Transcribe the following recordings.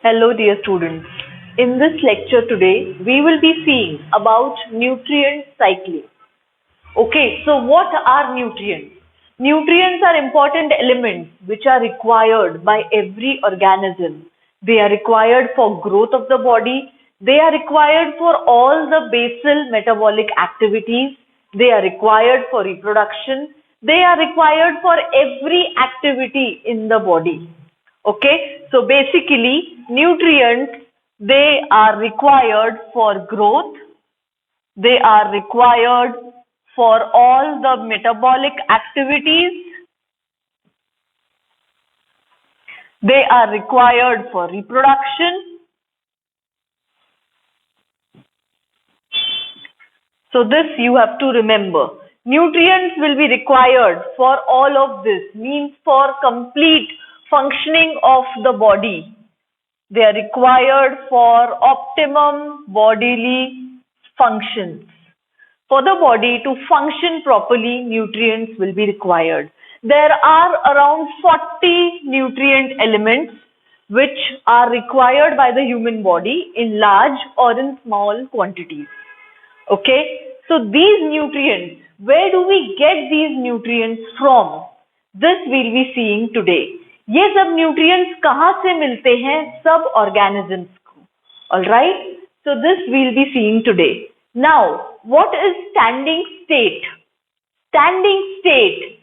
Hello dear students. In this lecture today, we will be seeing about nutrient cycling. Okay, so what are nutrients? Nutrients are important elements which are required by every organism. They are required for growth of the body. They are required for all the basal metabolic activities. They are required for reproduction. They are required for every activity in the body. Okay, so basically nutrients, they are required for growth, they are required for all the metabolic activities, they are required for reproduction. So this you have to remember. Nutrients will be required for all of this, means for complete functioning of the body. They are required for optimum bodily functions. For the body to function properly, nutrients will be required. There are around 40 nutrient elements which are required by the human body in large or in small quantities. Okay, so these nutrients, where do we get these nutrients from? This we'll be seeing today. ये सब nutrients कहाँ से मिलते हैं सब organisms को? All right, so this we'll be seeing today. Now, what is standing state? Standing state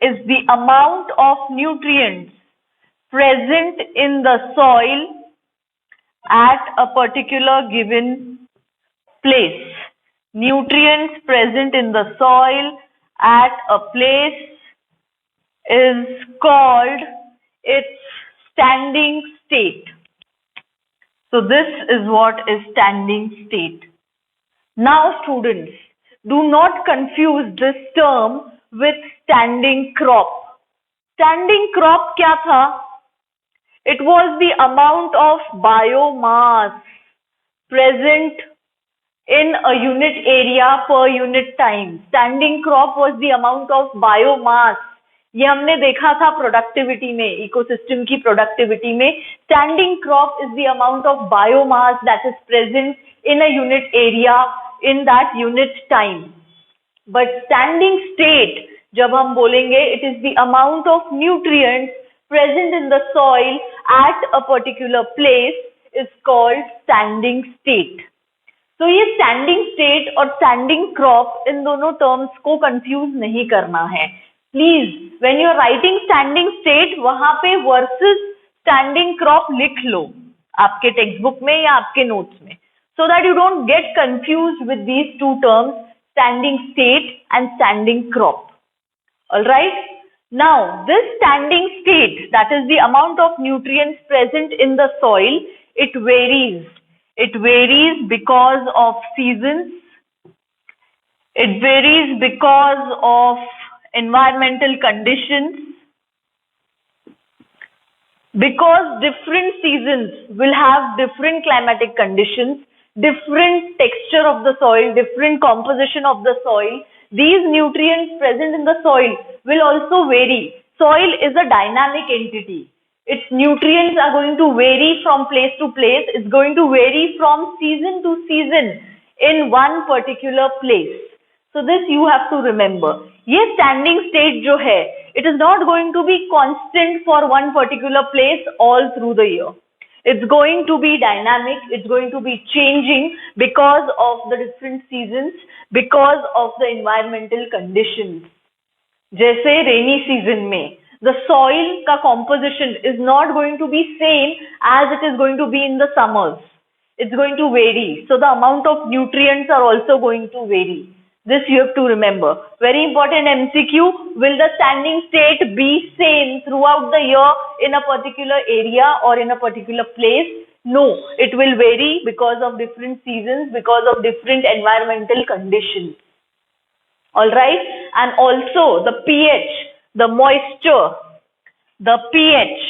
is the amount of nutrients present in the soil at a particular given place. Nutrients present in the soil at a place is called its standing state. So this is what is standing state. Now students, do not confuse this term with standing crop. Standing crop क्या था? It was the amount of biomass present in a unit area per unit time. Standing crop was the amount of biomass. ये हमने देखा था productivity में, ecosystem की productivity में. Standing crop is the amount of biomass that is present in a unit area in that unit time. But standing state जब हम बोलेंगे, it is the amount of nutrients present in the soil at a particular place is called standing state. तो ये standing state और standing crop इन दोनों terms को confuse नहीं करना है. Please, when you are writing standing state, वहां पे versus standing crop लिख लो आपके textbook में या आपके notes में, so that you don't get confused with these two terms, standing state and standing crop. All right. Now, this standing state, that is the amount of nutrients present in the soil, it varies. It varies because of seasons. It varies because of environmental conditions. Because different seasons will have different climatic conditions, different texture of the soil, different composition of the soil. These nutrients present in the soil will also vary. Soil is a dynamic entity. Its nutrients are going to vary from place to place. It's going to vary from season to season in one particular place. So this you have to remember. ये standing state जो है, it is not going to be constant for one particular place all through the year. It's going to be dynamic, it's going to be changing because of the different seasons, because of the environmental conditions. जैसे rainy season में, the soil का composition is not going to be same as it is going to be in the summers. It's going to vary. So the amount of nutrients are also going to vary. This you have to remember. Very important MCQ. Will the standing state be same throughout the year in a particular area or in a particular place? No, it will vary because of different seasons, because of different environmental conditions. All right. And also the pH, the moisture, the pH,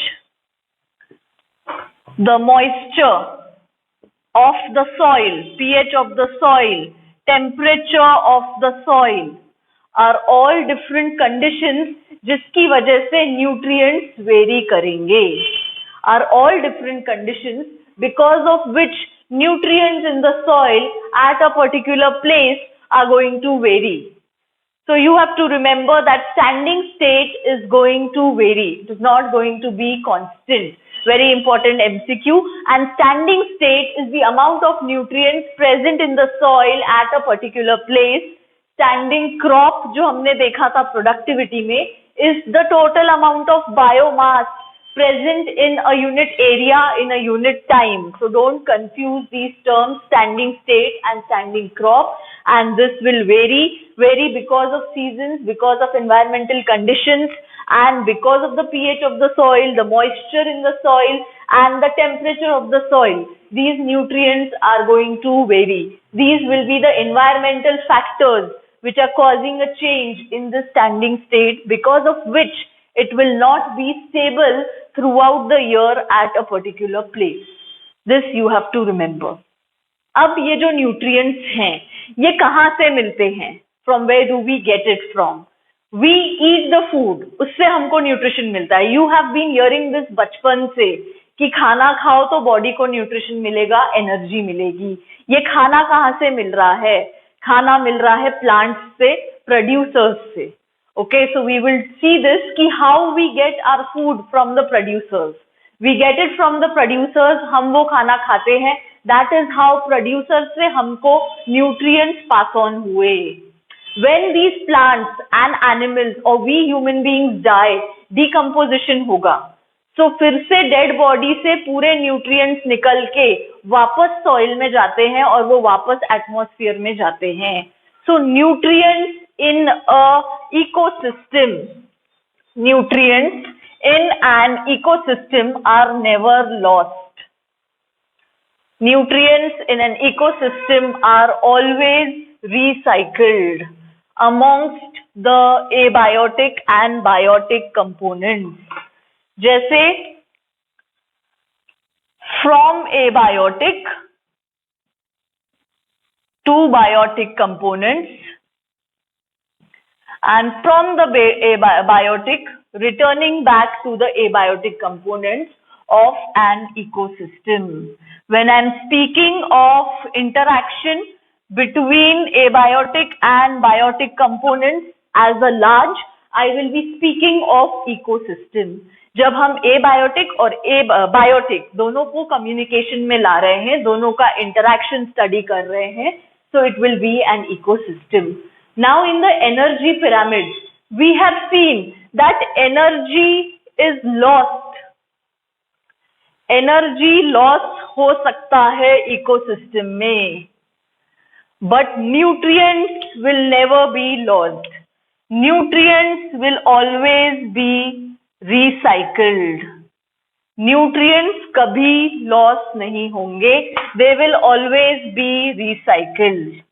the moisture of the soil, pH of the soil, temperature of the soil are all different conditions जिसकी वजह से nutrients vary करेंगे, are all different conditions because of which nutrients in the soil at a particular place are going to vary. So you have to remember that standing state is going to vary. It is not going to be constant. Very important MCQ. And standing state is the amount of nutrients present in the soil at a particular place. Standing crop जो हमने देखा था productivity में is the total amount of biomass present in a unit area in a unit time. So don't confuse these terms, standing state and standing crop, and this will vary because of seasons, because of environmental conditions, and because of the pH of the soil, the moisture in the soil, and the temperature of the soil. These nutrients are going to vary. These will be the environmental factors which are causing a change in the standing state, because of which it will not be stable throughout the year at a particular place. This you have to remember. अब ये जो nutrients हैं, ये कहाँ से मिलते हैं? From where do we get it from? We eat the food, उससे हमको nutrition मिलता है. You have been hearing this बचपन से कि खाना खाओ तो body को nutrition मिलेगा, energy मिलेगी. ये खाना कहाँ से मिल रहा है? खाना मिल रहा है plants से, producers से. Okay, so we will see this कि how we get our food from the producers. We get it from the producers, हम वो खाना खाते हैं. That is how producers से हमको nutrients pass on हुए. When these plants and animals or we human beings die, decomposition होगा. So फिर से dead body से पूरे nutrients निकल के वापस soil में जाते हैं और वो वापस atmosphere में जाते हैं. So nutrients in a ecosystem, nutrients in an ecosystem are never lost. Nutrients in an ecosystem are always recycled amongst the abiotic and biotic components. जैसे from abiotic to biotic components, and from the biotic returning back to the abiotic components of an ecosystem. When I'm speaking of interaction between abiotic and biotic components as a large, I will be speaking of ecosystem. जब हम abiotic और biotic दोनों को communication में ला रहे हैं, दोनों का interaction study कर रहे हैं, so it will be an ecosystem. Now in the energy pyramid, we have seen that energy is lost. Energy loss हो सकता है ecosystem में, but nutrients will never be lost. Nutrients will always be recycled. Nutrients कभी loss नहीं होंगे. They will always be recycled.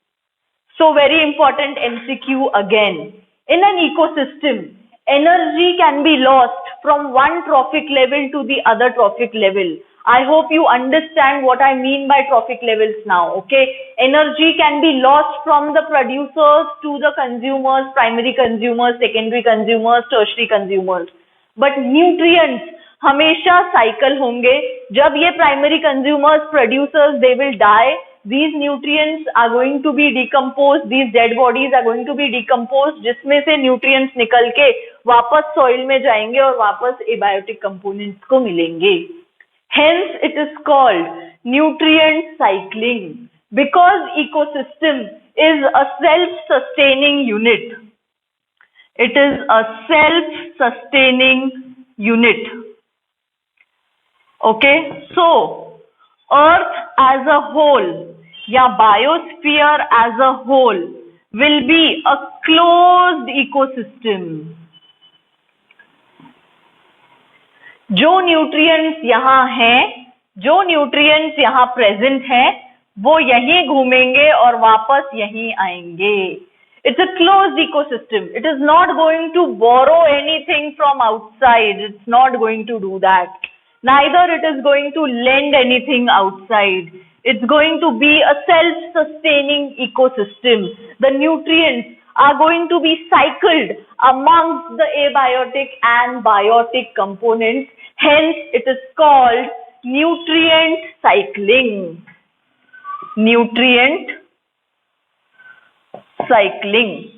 So very important MCQ again. In an ecosystem, energy can be lost from one trophic level to the other trophic level. I hope you understand what I mean by trophic levels now, okay? Energy can be lost from the producers to the consumers, primary consumers, secondary consumers, tertiary consumers. But nutrients हमेशा cycle होंगे. जब ये primary consumers, producers, they will die. These nutrients are going to be decomposed. These dead bodies are going to be decomposed, जिसमें से nutrients निकल के वापस soil में जाएंगे और वापस abiotic components को मिलेंगे. Hence, it is called nutrient cycling because ecosystem is a self-sustaining unit. It is a self-sustaining unit. Okay, so Earth as a whole, या biosphere as a whole will be a closed ecosystem. जो nutrients यहाँ हैं, जो nutrients यहाँ present हैं, वो यहीं घूमेंगे और वापस यहीं आएंगे. It's a closed ecosystem. It is not going to borrow anything from outside. It's not going to do that. Neither it is going to lend anything outside. It's going to be a self-sustaining ecosystem. The nutrients are going to be cycled amongst the abiotic and biotic components. Hence, it is called nutrient cycling. Nutrient cycling.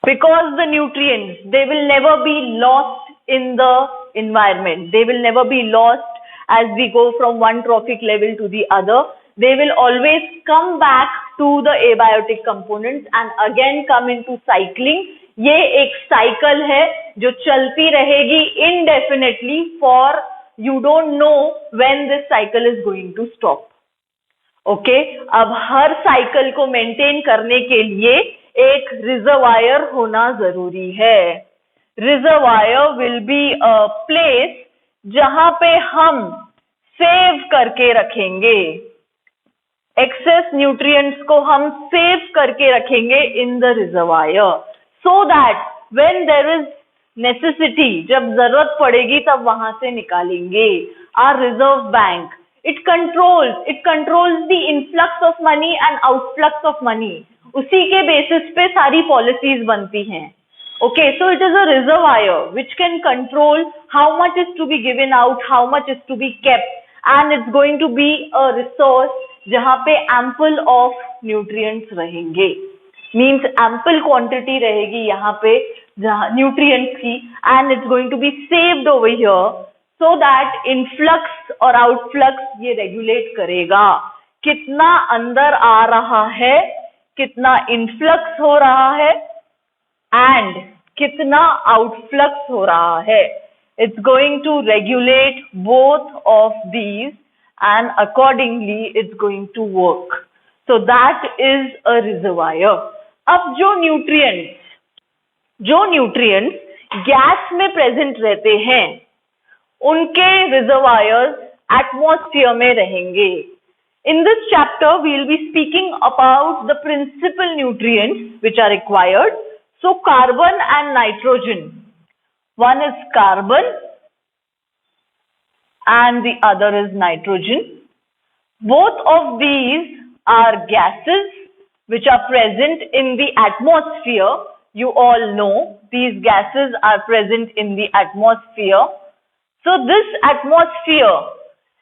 Because the nutrients, they will never be lost in the environment. They will never be lost as we go from one trophic level to the other. They will always come back to the abiotic components and again come into cycling. ये एक cycle है जो चलती रहेगी indefinitely for you don't know when this cycle is going to stop. Okay अब हर cycle को maintain करने के लिए एक रिजर्वायर होना जरूरी है. Reservoir will be a place जहां पे हम सेव करके रखेंगे. एक्सेस न्यूट्रिएंट्स को हम सेव करके रखेंगे in the reservoir so that when there is necessity, जब जरूरत पड़ेगी तब वहां से निकालेंगे. Our reserve bank, it controls the influx of money and outflux of money. उसी के बेसिस पे सारी पॉलिसीज बनती हैं. Okay, so it is a reservoir which can control how much is to be given out, how much is to be kept, and it's going to be a resource जहाँ पे ample of nutrients रहेंगे. Means ample quantity रहेगी यहाँ पे जहाँ nutrients की, and it's going to be saved over here. So that influx और outflux ये regulate करेगा. कितना अंदर आ रहा है, कितना influx हो रहा है, and कितना outflux हो रहा है. It's going to regulate both of these and accordingly it's going to work. So that is a reservoir. अब जो nutrients गैस में present रहते हैं उनके रिजर्वायर्स एटमॉस्फेयर में रहेंगे. In this chapter we will be speaking about the principal nutrients which are required. So carbon and nitrogen, one is carbon and the other is nitrogen. Both of these are gases which are present in the atmosphere. You all know these gases are present in the atmosphere. So this atmosphere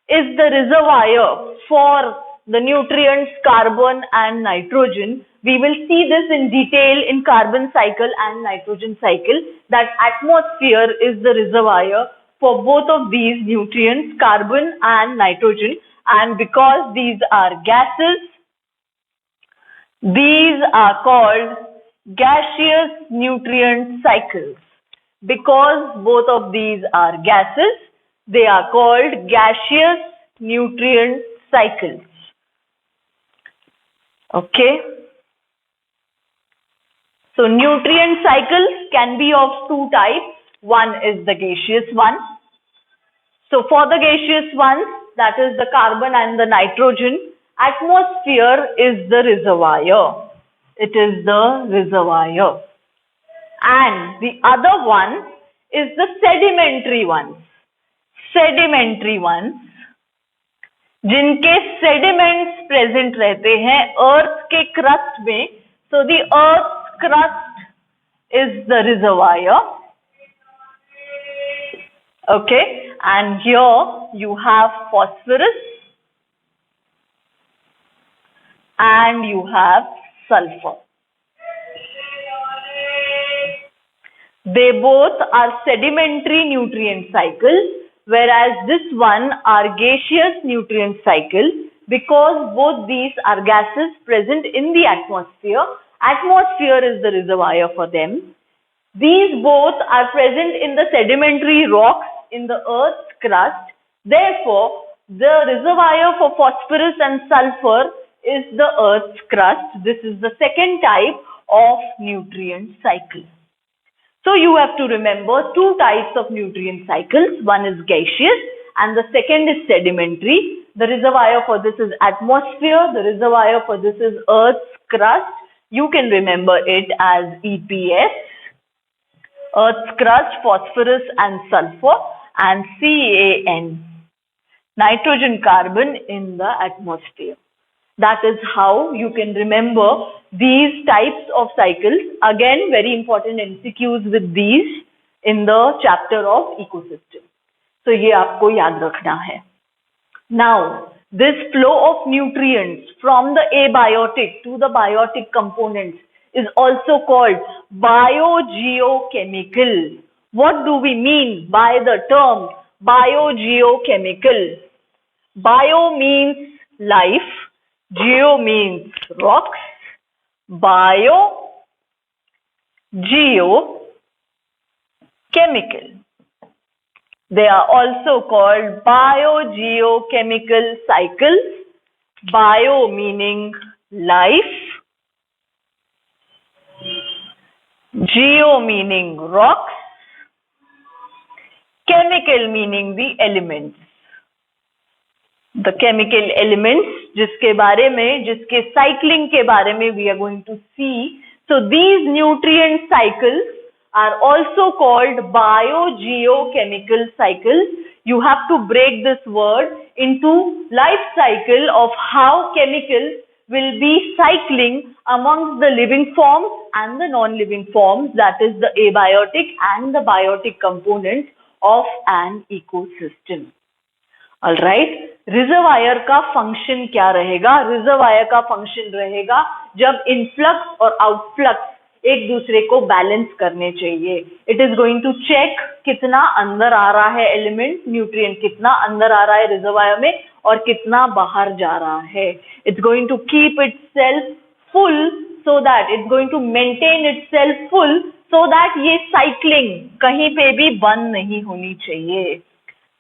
is the reservoir for the nutrients carbon and nitrogen. We will see this in detail in carbon cycle and nitrogen cycle, that atmosphere is the reservoir for both of these nutrients carbon and nitrogen, and because these are gases, these are called gaseous nutrient cycles. Because both of these are gases, they are called gaseous nutrient cycles. Okay. So nutrient cycles can be of two types. One is the gaseous one. So for the gaseous ones, that is the carbon and the nitrogen, atmosphere is the reservoir. It is the reservoir. And the other one is the sedimentary ones. Sedimentary ones, जिनके sediments present रहते हैं अर्थ के crust में. So the earth's crust is the reservoir. Okay, and here you have phosphorus and you have sulfur. They both are sedimentary nutrient cycles, whereas this one are gaseous nutrient cycle, because both these are gases present in the atmosphere. Atmosphere is the reservoir for them. These both are present in the sedimentary rocks in the earth's crust. Therefore, the reservoir for phosphorus and sulfur is the earth's crust. This is the second type of nutrient cycle. So you have to remember two types of nutrient cycles. One is gaseous and the second is sedimentary. The reservoir for this is atmosphere. The reservoir for this is earth's crust. You can remember it as EPS. Earth's crust, phosphorus and sulfur, and CAN, nitrogen carbon in the atmosphere. That is how you can remember these types of cycles. Again, very important MCQs with these in the chapter of ecosystem. So ये आपको याद रखना है. Now, this flow of nutrients from the abiotic to the biotic components is also called biogeochemical. What do we mean by the term biogeochemical? Bio means life, geo means rocks, bio, geo, chemical. They are also called biogeochemical cycles. Bio meaning life, geo meaning rocks, chemical meaning the elements. The chemical elements जिसके बारे में, जिसके cycling के बारे में we are going to see. So these nutrient cycles are also called biogeochemical cycles. You have to break this word into life cycle of how chemicals will be cycling amongst the living forms and the non-living forms, that is the abiotic and the biotic components of an ecosystem. Alright, reservoir का function क्या रहेगा? Reservoir का function रहेगा जब influx और outflux एक दूसरे को बैलेंस करने चाहिए. It is going to check कितना अंदर आ रहा है एलिमेंट, न्यूट्रिएंट कितना अंदर आ रहा है रिजर्वायर में और कितना बाहर जा रहा है. It's going to keep itself full so that it's going to maintain itself full so that ये साइक्लिंग कहीं पे भी बंद नहीं होनी चाहिए.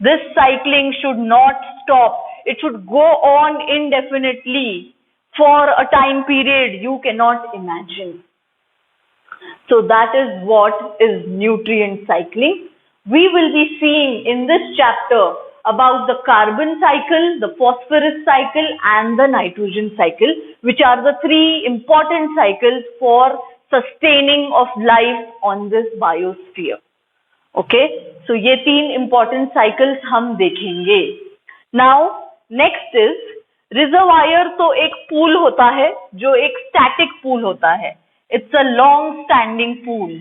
This cycling should not stop. It should go on indefinitely for a time period you cannot imagine. So that is what is nutrient cycling. We will be seeing in this chapter about the carbon cycle, the phosphorus cycle and the nitrogen cycle, which are the three important cycles for sustaining of life on this biosphere. Okay, so ये तीन important cycles हम देखेंगे. Now next is reservoir. तो एक pool होता है जो एक स्टैटिक पूल होता है. It's a long standing pool.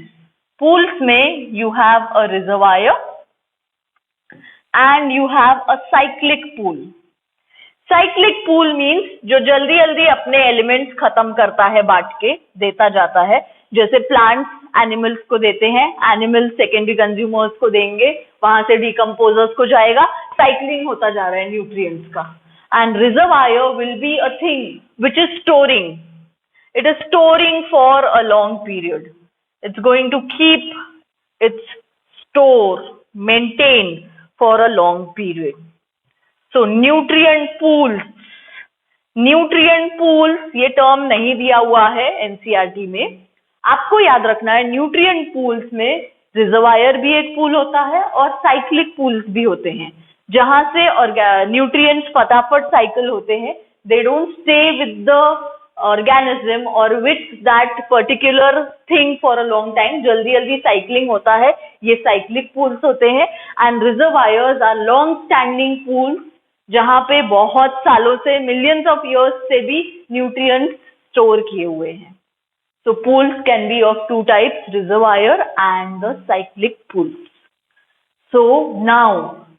Pools में you have a reservoir and you have a cyclic pool. Cyclic pool means जो जल्दी जल्दी अपने एलिमेंट्स खत्म करता है, बांट के देता जाता है. जैसे प्लांट्स एनिमल्स को देते हैं, एनिमल्स सेकेंडरी कंज्यूमर्स को देंगे, वहां से डिकम्पोजर्स को जाएगा, साइक्लिंग होता जा रहा है न्यूट्रिएंट्स का. And reservoir will be a thing which is storing. It is storing for a long period. It's going to keep its store maintain for a long period. So nutrient pools. Nutrient pools ये term नहीं दिया हुआ है NCERT में. आपको याद रखना है न्यूट्रिएंट पूल्स में रिजर्वायर भी एक पूल होता है और साइक्लिक पूल्स भी होते हैं, जहां से न्यूट्रिएंट्स फटाफट साइकिल होते हैं. They don't stay with the organism और with that particular thing for a long time. जल्दी जल्दी साइक्लिंग होता है, ये साइक्लिक पूल्स होते हैं. And reservoirs are long standing pools जहां पे बहुत सालों से, मिलियंस ऑफ इयर्स से भी न्यूट्रिएंट्स स्टोर किए हुए हैं. So pools can be of two types, reservoir and the cyclic pools. So now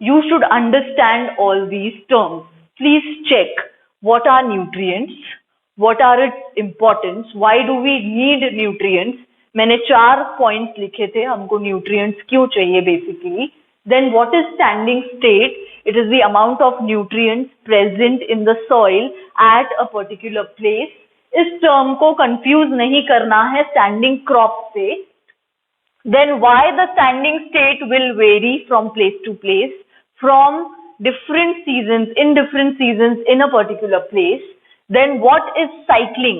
you should understand all these terms. Please check what are nutrients, what are its importance, why do we need nutrients. मैंने 4 points लिखे थे, हमको nutrients क्यों चाहिए basically. Then what is standing state? It is the amount of nutrients present in the soil at a particular place. इस term को confuse नहीं करना है स्टैंडिंग क्रॉप से. Then why the standing state will vary from place to place, from different seasons, in different seasons in a particular place. Then what is cycling,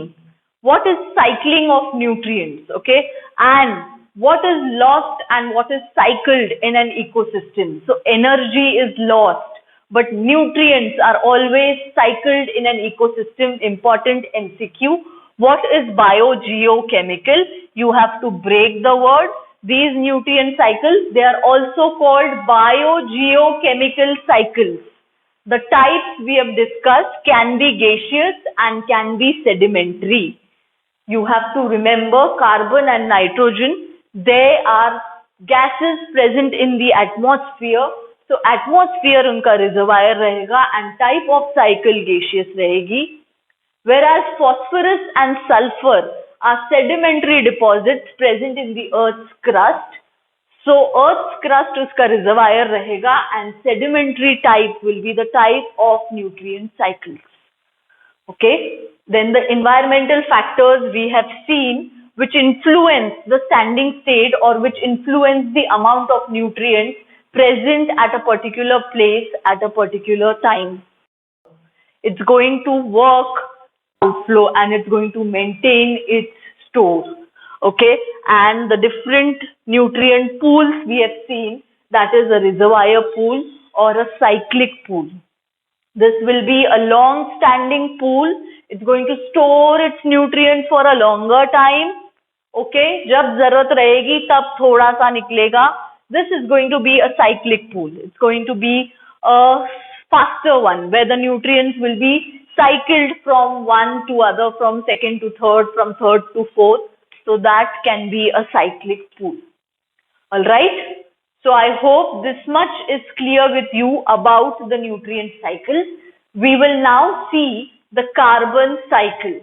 what is cycling of nutrients, okay, and what is lost and what is cycled in an ecosystem. So energy is lost, but nutrients are always cycled in an ecosystem. Important MCQ. What is biogeochemical? You have to break the word. These nutrient cycles, they are also called biogeochemical cycles. The types we have discussed can be gaseous and can be sedimentary. You have to remember carbon and nitrogen, they are gases present in the atmosphere. So atmosphere उनका reservoir रहेगा and type of cycle gaseous रहेगी. Whereas phosphorus and sulfur are sedimentary deposits present in the earth's crust. So earth's crust उसका reservoir रहेगा and sedimentary type will be the type of nutrient cycles. Okay, then the environmental factors we have seen which influence the standing state or which influence the amount of nutrients present at a particular place at a particular time. It's going to work outflow and it's going to maintain its store. Okay, and the different nutrient pools we have seen, that is a reservoir pool or a cyclic pool. This will be a long standing pool. It's going to store its nutrients for a longer time. Okay, जब जरूरत रहेगी तब थोड़ा सा निकलेगा. This is going to be a cyclic pool. It's going to be a faster one where the nutrients will be cycled from one to other, from second to third, from third to fourth. So that can be a cyclic pool. All right. So I hope this much is clear with you about the nutrient cycle. We will now see the carbon cycle.